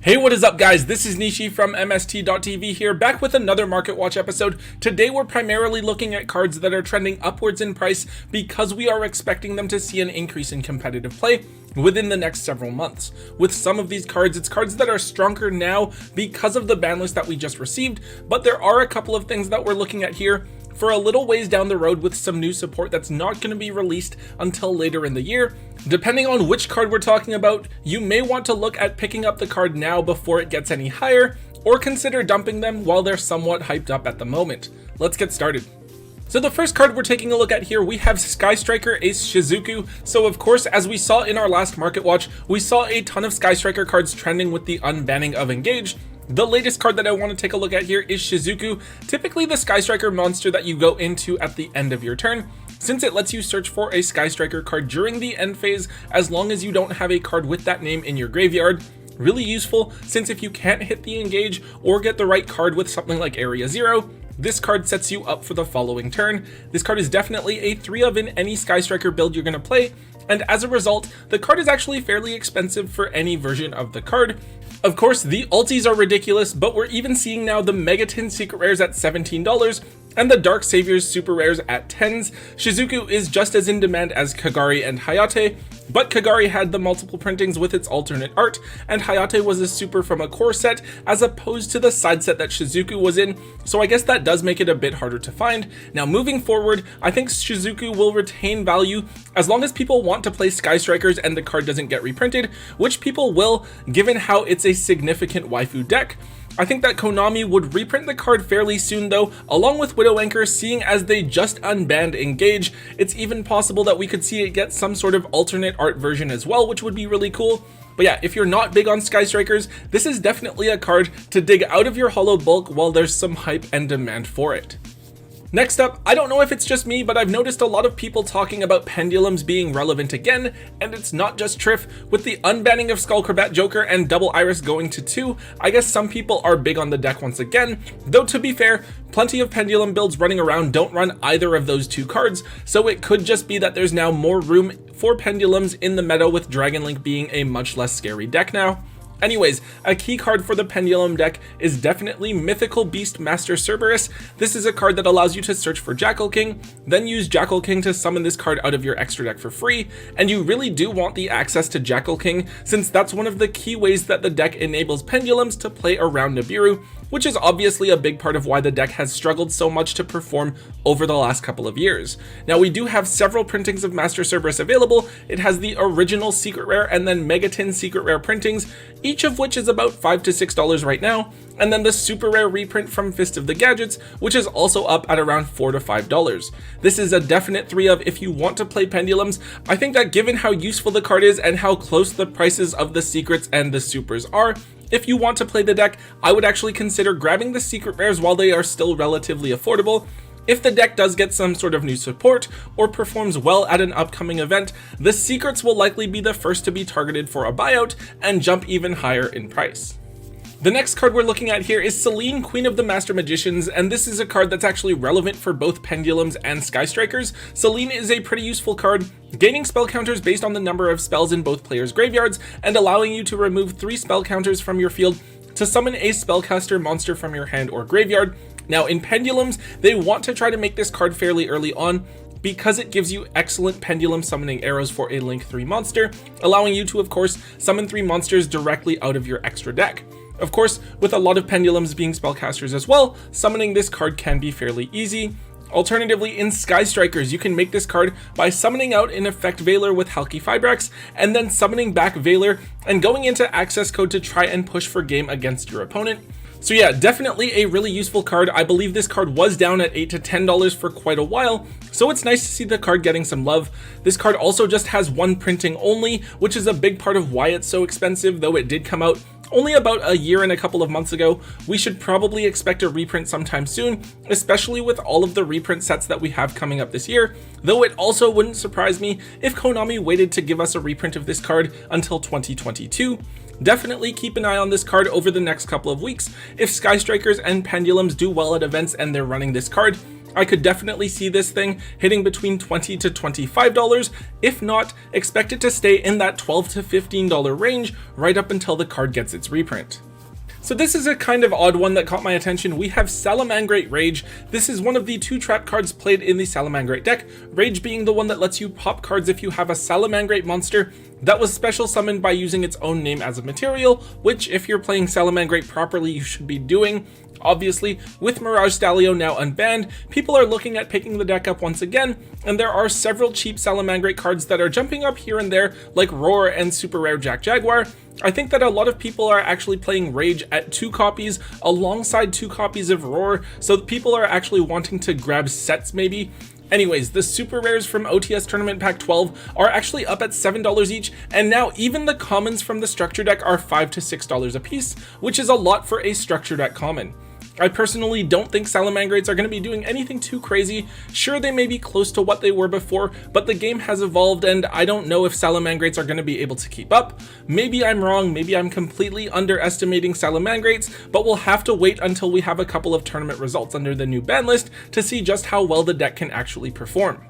Hey, what is up guys? This is Nishi from MST.TV here, back with another Market Watch episode. Today we're primarily looking at cards that are trending upwards in price because we are expecting them to see an increase in competitive play within the next several months. With some of these cards, it's cards that are stronger now because of the ban list that we just received, but there are a couple of things that we're looking at here for a little ways down the road with some new support that's not going to be released until later in the year. Depending on which card we're talking about, you may want to look at picking up the card now before it gets any higher, or consider dumping them while they're somewhat hyped up at the moment. Let's get started. So the first card we're taking a look at here, we have Striker Ace Shizuku. So of course, as we saw in our last Market Watch, we saw a ton of Striker cards trending with the unbanning of Engage. The latest card that I want to take a look at here is Shizuku, typically the Striker monster that you go into at the end of your turn, since it lets you search for a Striker card during the end phase as long as you don't have a card with that name in your graveyard. Really useful, since if you can't hit the engage or get the right card with something like Area 0, this card sets you up for the following turn. This card is definitely a 3 of in any Striker build you're going to play, and as a result, the card is actually fairly expensive for any version of the card. Of course, the ultis are ridiculous, but we're even seeing now the Megaton secret rares at $17 and the Dark Saviors super rares at 10s. Shizuku is just as in demand as Kagari and Hayate, but Kagari had the multiple printings with its alternate art, and Hayate was a super from a core set as opposed to the side set that Shizuku was in, so I guess that does make it a bit harder to find. Now moving forward, I think Shizuku will retain value as long as people want to play Strikers and the card doesn't get reprinted, which people will, given how it's a significant waifu deck. I think that Konami would reprint the card fairly soon though, along with Widow Anchor, seeing as they just unbanned Engage. It's even possible that we could see it get some sort of alternate art version as well, which would be really cool. But yeah, if you're not big on Strikers, this is definitely a card to dig out of your hollow bulk while there's some hype and demand for it. Next up, I don't know if it's just me, but I've noticed a lot of people talking about Pendulums being relevant again, and it's not just Triff. With the unbanning of Skullcrabat Joker and Double Iris going to 2, I guess some people are big on the deck once again, though to be fair, plenty of Pendulum builds running around don't run either of those two cards, so it could just be that there's now more room for Pendulums in the meta with Dragon Link being a much less scary deck now. Anyways, a key card for the Pendulum deck is definitely Mythical Beast Master Cerberus. This is a card that allows you to search for Jackal King, then use Jackal King to summon this card out of your extra deck for free, and you really do want the access to Jackal King, since that's one of the key ways that the deck enables Pendulums to play around Nibiru, which is obviously a big part of why the deck has struggled so much to perform over the last couple of years. Now we do have several printings of Master Cerberus available. It has the original secret rare and then Megaton secret rare printings, each of which is about $5 to $6 right now, and then the super rare reprint from Fist of the Gadgets, which is also up at around $4 to $5. This is a definite 3 of if you want to play Pendulums. I think that given how useful the card is and how close the prices of the secrets and the supers are, if you want to play the deck, I would actually consider grabbing the secret rares while they are still relatively affordable. If the deck does get some sort of new support or performs well at an upcoming event, the secrets will likely be the first to be targeted for a buyout and jump even higher in price. The next card we're looking at here is Selena, Queen of the Master Magicians, and this is a card that's actually relevant for both Pendulums and Strikers. Selena is a pretty useful card, gaining spell counters based on the number of spells in both players' graveyards and allowing you to remove 3 spell counters from your field to summon a spellcaster monster from your hand or graveyard. Now in Pendulums, they want to try to make this card fairly early on, because it gives you excellent Pendulum summoning arrows for a Link 3 monster, allowing you to of course summon 3 monsters directly out of your extra deck. Of course, with a lot of Pendulums being spellcasters as well, summoning this card can be fairly easy. Alternatively, in Strikers, you can make this card by summoning out an effect Veiler with Halki Fibrax, and then summoning back Veiler and going into access code to try and push for game against your opponent. So yeah, definitely a really useful card. I believe this card was down at $8 to $10 for quite a while, so it's nice to see the card getting some love. This card also just has 1 printing only, which is a big part of why it's so expensive, though it did come out only about a year and a couple of months ago. We should probably expect a reprint sometime soon, especially with all of the reprint sets that we have coming up this year, though it also wouldn't surprise me if Konami waited to give us a reprint of this card until 2022. Definitely keep an eye on this card over the next couple of weeks. If Strikers and Pendulums do well at events and they're running this card, I could definitely see this thing hitting between $20 to $25. If not, expect it to stay in that $12 to $15 range right up until the card gets its reprint. So this is a kind of odd one that caught my attention. We have Salamandra Rage. This is one of the 2 trap cards played in the Salamandra deck, Rage being the one that lets you pop cards if you have a Salamandra monster that was special summoned by using its own name as a material, which if you're playing Salamandra properly you should be doing. Obviously, with Mirage Stallion now unbanned, people are looking at picking the deck up once again, and there are several cheap Salamandra cards that are jumping up here and there, like Roar and Super Rare Jack Jaguar. I think that a lot of people are actually playing Rage at 2 copies alongside 2 copies of Roar, so people are actually wanting to grab sets maybe. Anyways, the super rares from OTS Tournament Pack 12 are actually up at $7 each, and now even the commons from the structure deck are $5 to $6 a piece, which is a lot for a structure deck common. I personally don't think Salamandrates are going to be doing anything too crazy. Sure, they may be close to what they were before, but the game has evolved and I don't know if Salamandrates are going to be able to keep up. Maybe I'm wrong, maybe I'm completely underestimating Salamandrates, but we'll have to wait until we have a couple of tournament results under the new ban list to see just how well the deck can actually perform.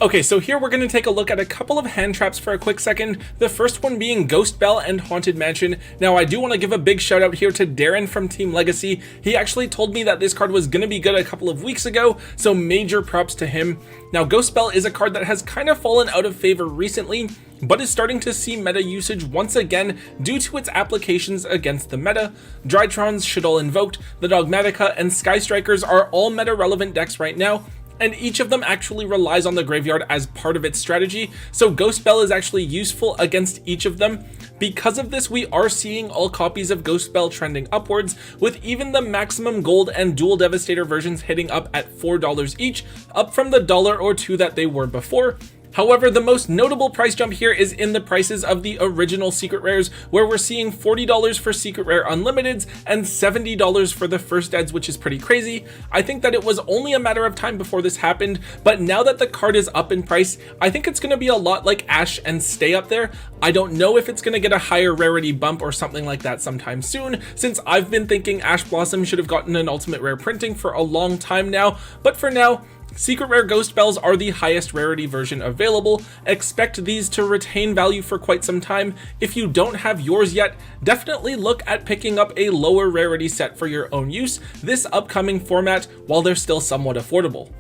Okay, so here we're going to take a look at a couple of hand traps for a quick second, the first one being Ghost Bell and Haunted Mansion. Now I do want to give a big shout out here to Darren from Team Legacy. He actually told me that this card was going to be good a couple of weeks ago, so major props to him. Now Ghost Bell is a card that has kind of fallen out of favor recently, but is starting to see meta usage once again due to its applications against the meta. Drytrons, Shaddoll Invoked, the Dogmatica, and Sky Strikers are all meta relevant decks right now, and each of them actually relies on the graveyard as part of its strategy, so Ghost Bell is actually useful against each of them. Because of this, we are seeing all copies of Ghost Bell trending upwards, with even the maximum gold and dual Devastator versions hitting up at $4 each, up from the $1 or $2 that they were before. However, the most notable price jump here is in the prices of the original Secret Rares, where we're seeing $40 for Secret Rare Unlimiteds and $70 for the First Eds, which is pretty crazy. I think that it was only a matter of time before this happened, but now that the card is up in price, I think it's going to be a lot like Ash and stay up there. I don't know if it's going to get a higher rarity bump or something like that sometime soon, since I've been thinking Ash Blossom should have gotten an Ultimate Rare printing for a long time now, but for now, Secret Rare Ghost Bells are the highest rarity version available. Expect these to retain value for quite some time. If you don't have yours yet, definitely look at picking up a lower rarity set for your own use this upcoming format while they're still somewhat affordable.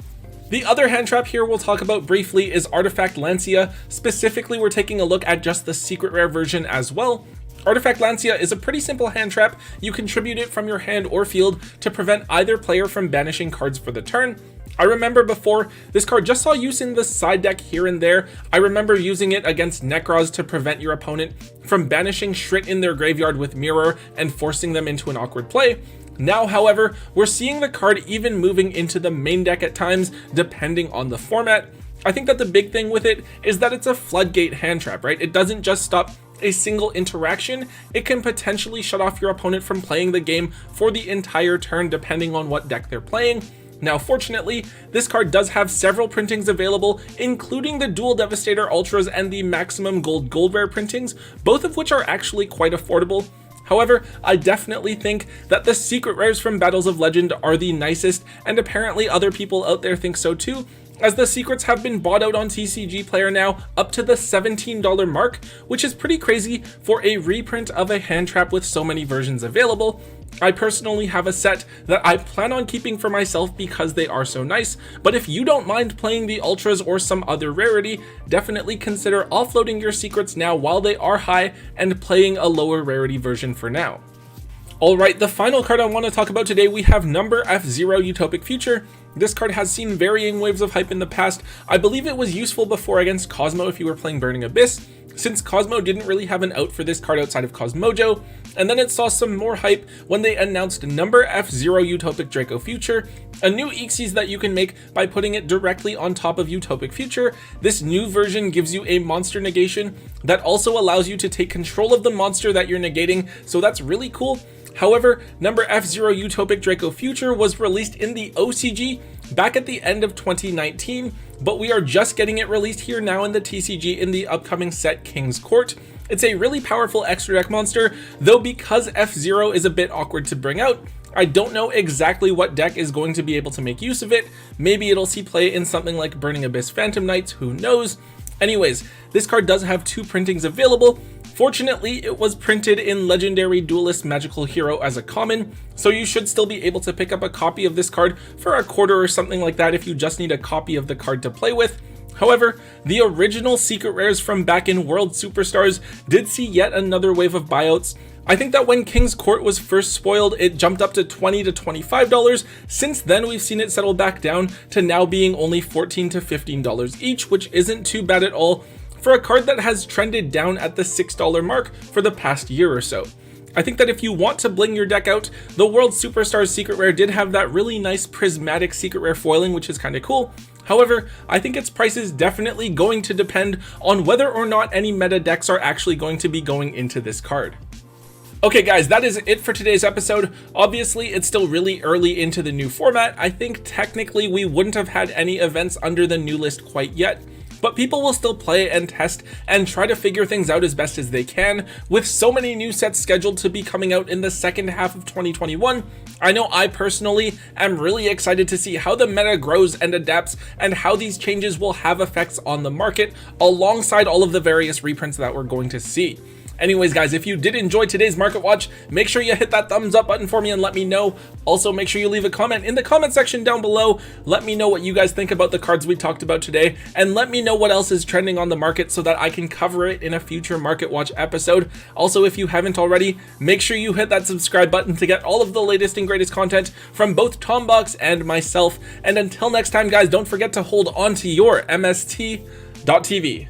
The other hand trap here we'll talk about briefly is Artifact Lancia. Specifically, we're taking a look at just the Secret Rare version as well. Artifact Lancia is a pretty simple hand trap. You contribute it from your hand or field to prevent either player from banishing cards for the turn. I remember before, this card just saw use in the side deck here and there. I remember using it against Nekroz to prevent your opponent from banishing Shrit in their graveyard with Mirror and forcing them into an awkward play. Now, however, we're seeing the card even moving into the main deck at times, depending on the format. I think that the big thing with it is that it's a floodgate hand trap, right? It doesn't just stop a single interaction, it can potentially shut off your opponent from playing the game for the entire turn depending on what deck they're playing. Now fortunately, this card does have several printings available, including the Dual Devastator Ultras and the Maximum Gold Rare printings, both of which are actually quite affordable. However, I definitely think that the Secret Rares from Battles of Legend are the nicest, and apparently other people out there think so too, as the secrets have been bought out on TCG Player now up to the $17 mark, which is pretty crazy for a reprint of a hand trap with so many versions available. I personally have a set that I plan on keeping for myself because they are so nice, but if you don't mind playing the Ultras or some other rarity, definitely consider offloading your secrets now while they are high and playing a lower rarity version for now. Alright, the final card I want to talk about today, we have number F0 Utopic Future. This card has seen varying waves of hype in the past. I believe it was useful before against Cosmo if you were playing Burning Abyss, since Cosmo didn't really have an out for this card outside of Cosmojo, and then it saw some more hype when they announced number F0 Utopic Draco Future, a new Xyz that you can make by putting it directly on top of Utopic Future. This new version gives you a monster negation that also allows you to take control of the monster that you're negating, so that's really cool. However, number F0 Utopic Draco Future was released in the OCG back at the end of 2019, but we are just getting it released here now in the TCG in the upcoming set King's Court. It's a really powerful extra deck monster, though because F0 is a bit awkward to bring out, I don't know exactly what deck is going to be able to make use of it. Maybe it'll see play in something like Burning Abyss Phantom Knights, who knows. Anyways, this card does have 2 printings available. Fortunately, it was printed in Legendary Duelist Magical Hero as a common, so you should still be able to pick up a copy of this card for a quarter or something like that if you just need a copy of the card to play with. However, the original secret rares from back in World Superstars did see yet another wave of buyouts. I think that when King's Court was first spoiled, it jumped up to $20 to $25. Since then, we've seen it settle back down to now being only $14 to $15 each, which isn't too bad at all for a card that has trended down at the $6 mark for the past year or so. I think that if you want to bling your deck out, the World Superstars Secret Rare did have that really nice prismatic Secret Rare foiling, which is kind of cool. However, I think its price is definitely going to depend on whether or not any meta decks are actually going to be going into this card. Okay guys, that is it for today's episode. Obviously, it's still really early into the new format. I think technically we wouldn't have had any events under the new list quite yet, but people will still play and test and try to figure things out as best as they can. With so many new sets scheduled to be coming out in the second half of 2021, I know I personally am really excited to see how the meta grows and adapts and how these changes will have effects on the market alongside all of the various reprints that we're going to see. Anyways guys, if you did enjoy today's Market Watch, make sure you hit that thumbs up button for me and let me know. Also, make sure you leave a comment in the comment section down below. Let me know what you guys think about the cards we talked about today, and let me know what else is trending on the market so that I can cover it in a future Market Watch episode. Also, if you haven't already, make sure you hit that subscribe button to get all of the latest and greatest content from both Tombox and myself. And until next time guys, don't forget to hold on to your MST.TV.